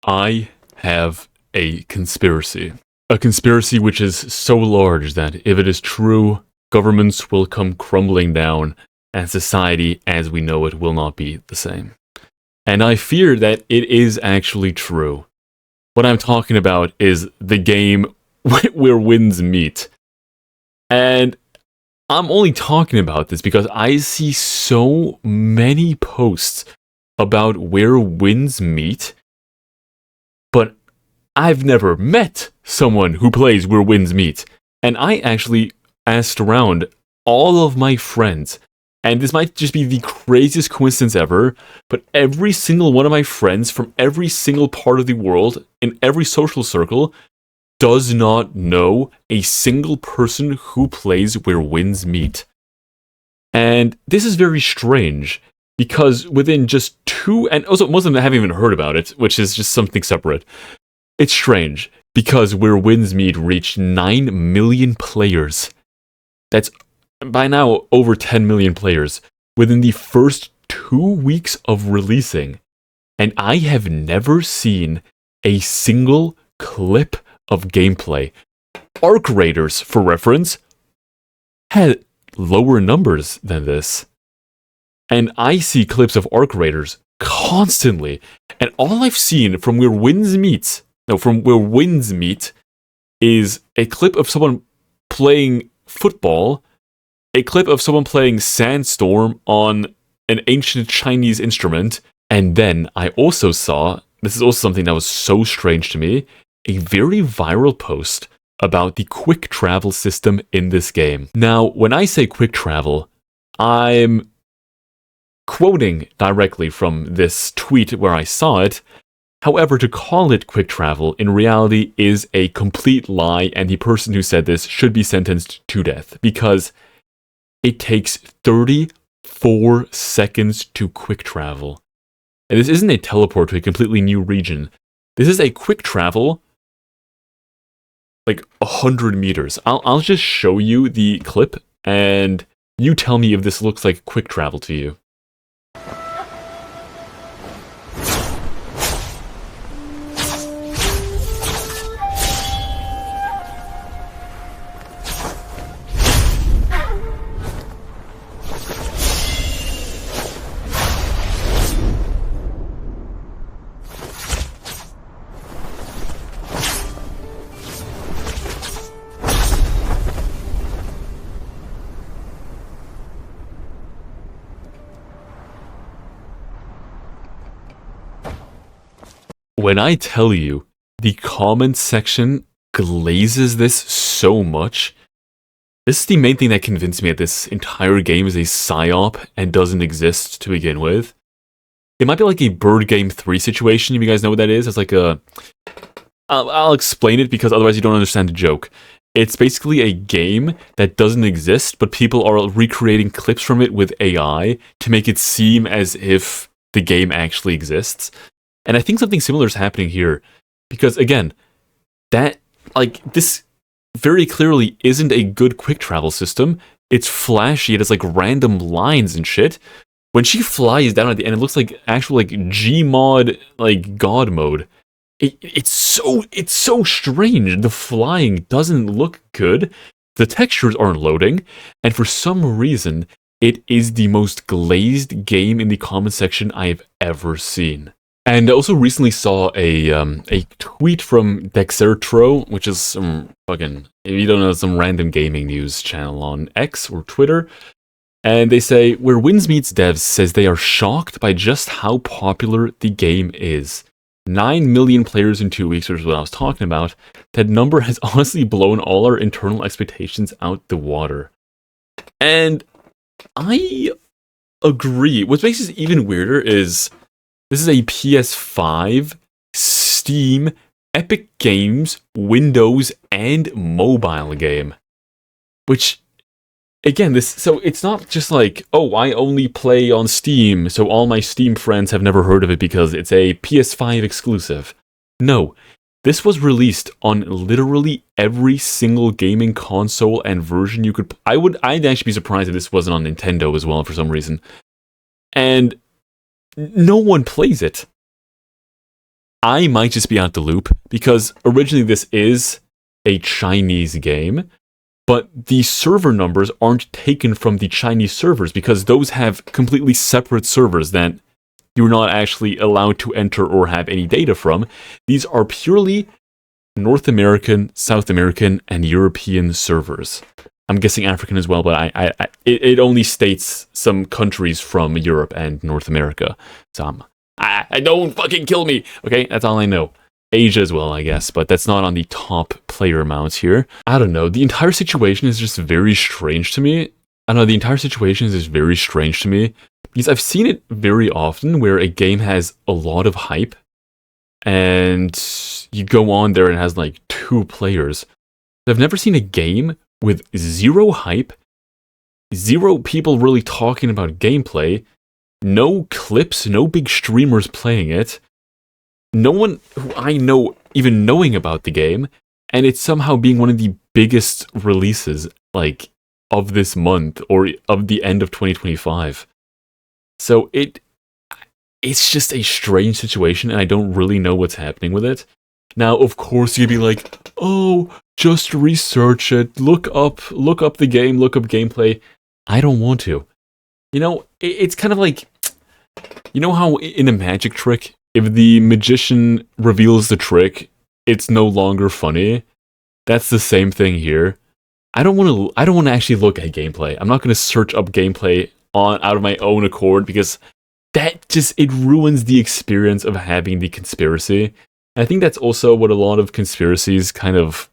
I have a conspiracy. A conspiracy which is so large that if it is true, governments will come crumbling down, and society as we know it will not be the same. And I fear that it is actually true. What I'm talking about is the game where winds meet. And I'm only talking about this because I see so many posts about where winds meet, but I've never met someone who plays where winds meet. And I actually asked around all of my friends, and this might just be the craziest coincidence ever, but every single one of my friends from every single part of the world, in every social circle, does not know a single person who plays where winds meet. And this is very strange, because within just two, and also most of them haven't even heard about it, which is just something separate. It's strange, because where winds meet reached 9 million players. That's by now over 10 million players within the first 2 weeks of releasing. And I have never seen a single clip of gameplay. Arc Raiders, for reference, had lower numbers than this. And I see clips of Arc Raiders constantly. And all I've seen from where winds meet is a clip of someone playing football, a clip of someone playing Sandstorm on an ancient Chinese instrument, and then I also saw, this is also something that was so strange to me, a very viral post about the quick travel system in this game. Now, when I say quick travel, I'm quoting directly from this tweet where I saw it. However, to call it quick travel in reality is a complete lie, and the person who said this should be sentenced to death, because it takes 34 seconds to quick travel. And this isn't a teleport to a completely new region. This is a quick travel like 100 meters. I'll just show you the clip, and you tell me if this looks like quick travel to you. When I tell you, the comment section glazes this so much, this is the main thing that convinced me that this entire game is a psyop and doesn't exist to begin with. It might be like a Bird Game 3 situation, if you guys know what that is. It's like a... I'll explain it because otherwise you don't understand the joke. It's basically a game that doesn't exist, but people are recreating clips from it with AI to make it seem as if the game actually exists. And I think something similar is happening here, because again, this very clearly isn't a good quick travel system. It's flashy, it has like random lines and shit. When she flies down at the end, it looks like actual like Gmod, like God mode. It's so strange. The flying doesn't look good. The textures aren't loading, and for some reason, it is the most glazed game in the comment section I have ever seen. And I also recently saw a tweet from cixthoo, which is some fucking, if you don't know, some random gaming news channel on X or Twitter. And they say, where Winds Meets Devs says they are shocked by just how popular the game is. 9 million players in 2 weeks, which is what I was talking about. That number has honestly blown all our internal expectations out the water. And I agree. What makes this even weirder is this is a PS5, Steam, Epic Games, Windows, and mobile game. Which, again, so it's not just like, oh, I only play on Steam, so all my Steam friends have never heard of it because it's a PS5 exclusive. No, this was released on literally every single gaming console and version you could. I'd actually be surprised if this wasn't on Nintendo as well for some reason. And no one plays it. I might just be out the loop, because originally this is a Chinese game, but the server numbers aren't taken from the Chinese servers, because those have completely separate servers that you're not actually allowed to enter or have any data from. These are purely North American, South American, and European servers. I'm guessing African as well, but it only states some countries from Europe and North America. So I don't fucking kill me. Okay, that's all I know. Asia as well, I guess, but that's not on the top player amounts here. I don't know. The entire situation is just very strange to me. I don't know. The entire situation is just very strange to me, because I've seen it very often where a game has a lot of hype, and you go on there and it has like 2 players. I've never seen a game with 0 hype, 0 people really talking about gameplay, no clips, no big streamers playing it, no one who I know even knowing about the game, and it's somehow being one of the biggest releases, like, of this month, or of the end of 2025. So it's just a strange situation, and I don't really know what's happening with it. Now, of course, you'd be like, oh, just research it, look up the game, look up gameplay. I don't want to. You know, it's kind of like, you know how in a magic trick, if the magician reveals the trick, it's no longer funny? That's the same thing here. I don't want to actually look at gameplay. I'm not going to search up gameplay out of my own accord, because it ruins the experience of having the conspiracy. And I think that's also what a lot of conspiracies kind of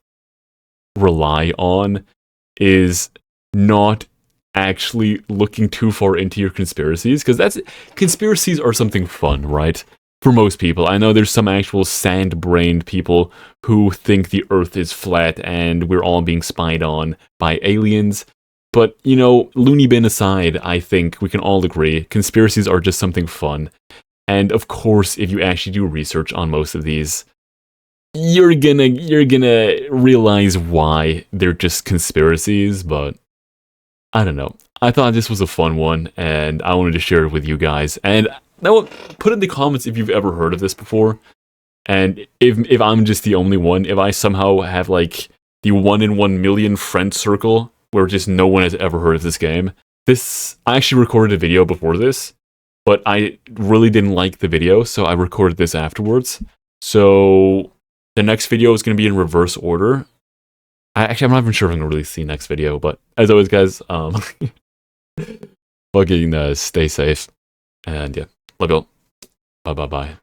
rely on, is not actually looking too far into your conspiracies, because conspiracies are something fun, right? For most people. I know there's some actual sand-brained people who think the Earth is flat and we're all being spied on by aliens. But, you know, loony bin aside, I think we can all agree conspiracies are just something fun. And of course, if you actually do research on most of these, you're gonna realize why they're just conspiracies. But I don't know. I thought this was a fun one, and I wanted to share it with you guys. And now, put in the comments if you've ever heard of this before, and if I'm just the only one, if I somehow have like the 1 in 1 million friend circle where just no one has ever heard of this game. I actually recorded a video before this, but I really didn't like the video, so I recorded this afterwards. So the next video is going to be in reverse order. I'm not even sure if I'm going to release the next video, but as always, guys, fucking stay safe, and yeah, love y'all. Bye.